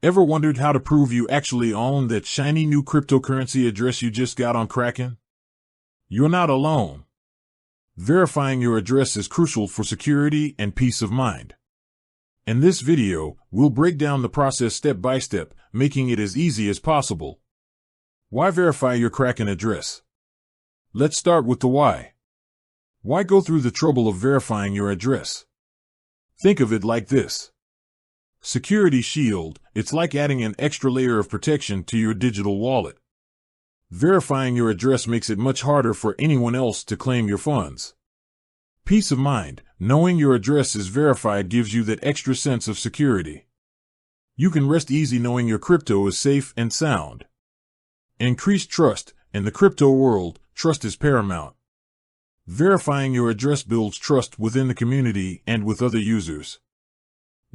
Ever wondered how to prove you actually own that shiny new cryptocurrency address you just got on Kraken? You're not alone. Verifying your address is crucial for security and peace of mind. In this video, we'll break down the process step by step, making it as easy as possible. Why verify your Kraken address? Let's start with the why. Why go through the trouble of verifying your address? Think of it like this. Security shield, it's like adding an extra layer of protection to your digital wallet. Verifying your address makes it much harder for anyone else to claim your funds. Peace of mind, knowing your address is verified gives you that extra sense of security. You can rest easy knowing your crypto is safe and sound. Increased trust, in the crypto world, trust is paramount. Verifying your address builds trust within the community and with other users.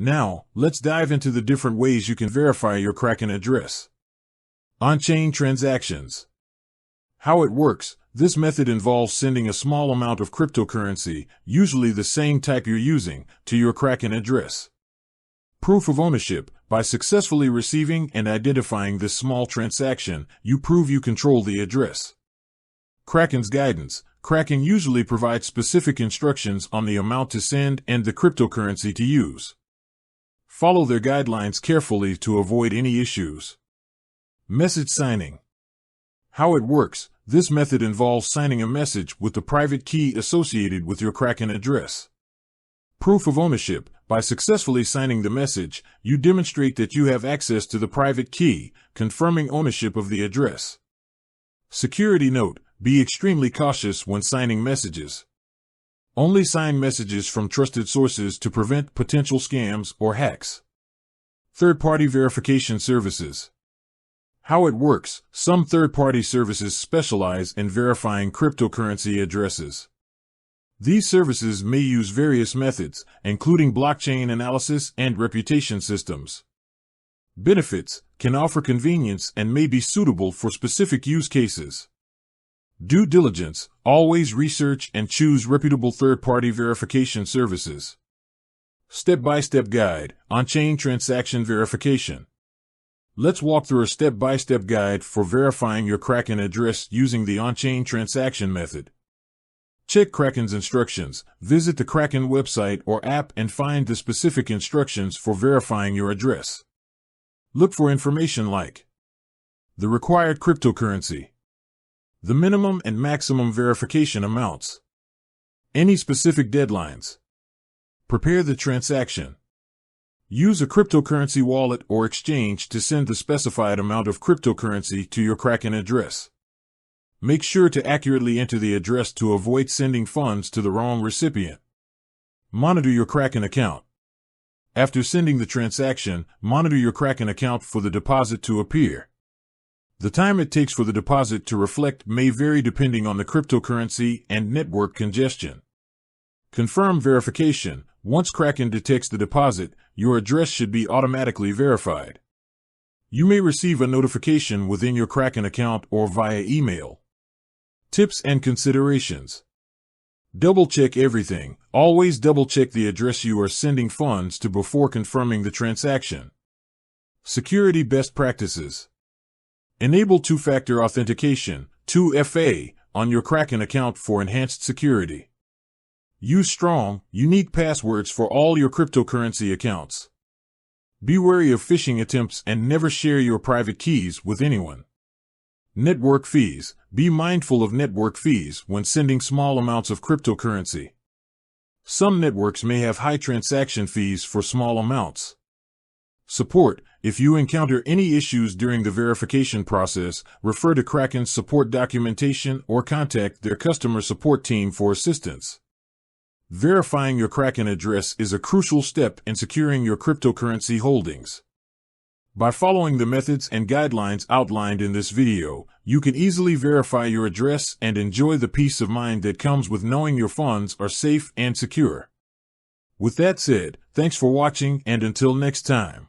Now, let's dive into the different ways you can verify your Kraken address. On-chain transactions. How it works. This method involves sending a small amount of cryptocurrency, usually the same type you're using, to your Kraken address. Proof of ownership. By successfully receiving and identifying this small transaction, you prove you control the address. Kraken's guidance. Kraken usually provides specific instructions on the amount to send and the cryptocurrency to use. Follow their guidelines carefully to avoid any issues. Message signing. How it works. This method involves signing a message with the private key associated with your Kraken address. Proof of ownership. By successfully signing the message, you demonstrate that you have access to the private key, confirming ownership of the address. Security note. Be extremely cautious when signing messages. Only sign messages from trusted sources to prevent potential scams or hacks. Third-party verification services. How it works. Some third-party services specialize in verifying cryptocurrency addresses. These services may use various methods, including blockchain analysis and reputation systems. Benefits. Can offer convenience and may be suitable for specific use cases. Due diligence. Always research and choose reputable third-party verification services. Step-by-step guide. On-chain transaction verification. Let's walk through a step-by-step guide for verifying your Kraken address using the on-chain transaction method. Check Kraken's instructions. Visit the Kraken website or app and find the specific instructions for verifying your address. Look for information like the required cryptocurrency, the minimum and maximum verification amounts, any specific deadlines. Prepare the transaction. Use a cryptocurrency wallet or exchange to send the specified amount of cryptocurrency to your Kraken address. Make sure to accurately enter the address to avoid sending funds to the wrong recipient. Monitor your Kraken account. After sending the transaction, monitor your Kraken account for the deposit to appear. The time it takes for the deposit to reflect may vary depending on the cryptocurrency and network congestion. Confirm verification. Once Kraken detects the deposit, your address should be automatically verified. You may receive a notification within your Kraken account or via email. Tips and considerations. Double-check everything. Always double-check the address you are sending funds to before confirming the transaction. Security best practices. Enable two-factor authentication, 2FA, on your Kraken account for enhanced security. Use strong, unique passwords for all your cryptocurrency accounts. Be wary of phishing attempts and never share your private keys with anyone. Network fees. Be mindful of network fees when sending small amounts of cryptocurrency. Some networks may have high transaction fees for small amounts. Support. If you encounter any issues during the verification process, refer to Kraken's support documentation or contact their customer support team for assistance. Verifying your Kraken address is a crucial step in securing your cryptocurrency holdings. By following the methods and guidelines outlined in this video, you can easily verify your address and enjoy the peace of mind that comes with knowing your funds are safe and secure. With that said, thanks for watching and until next time.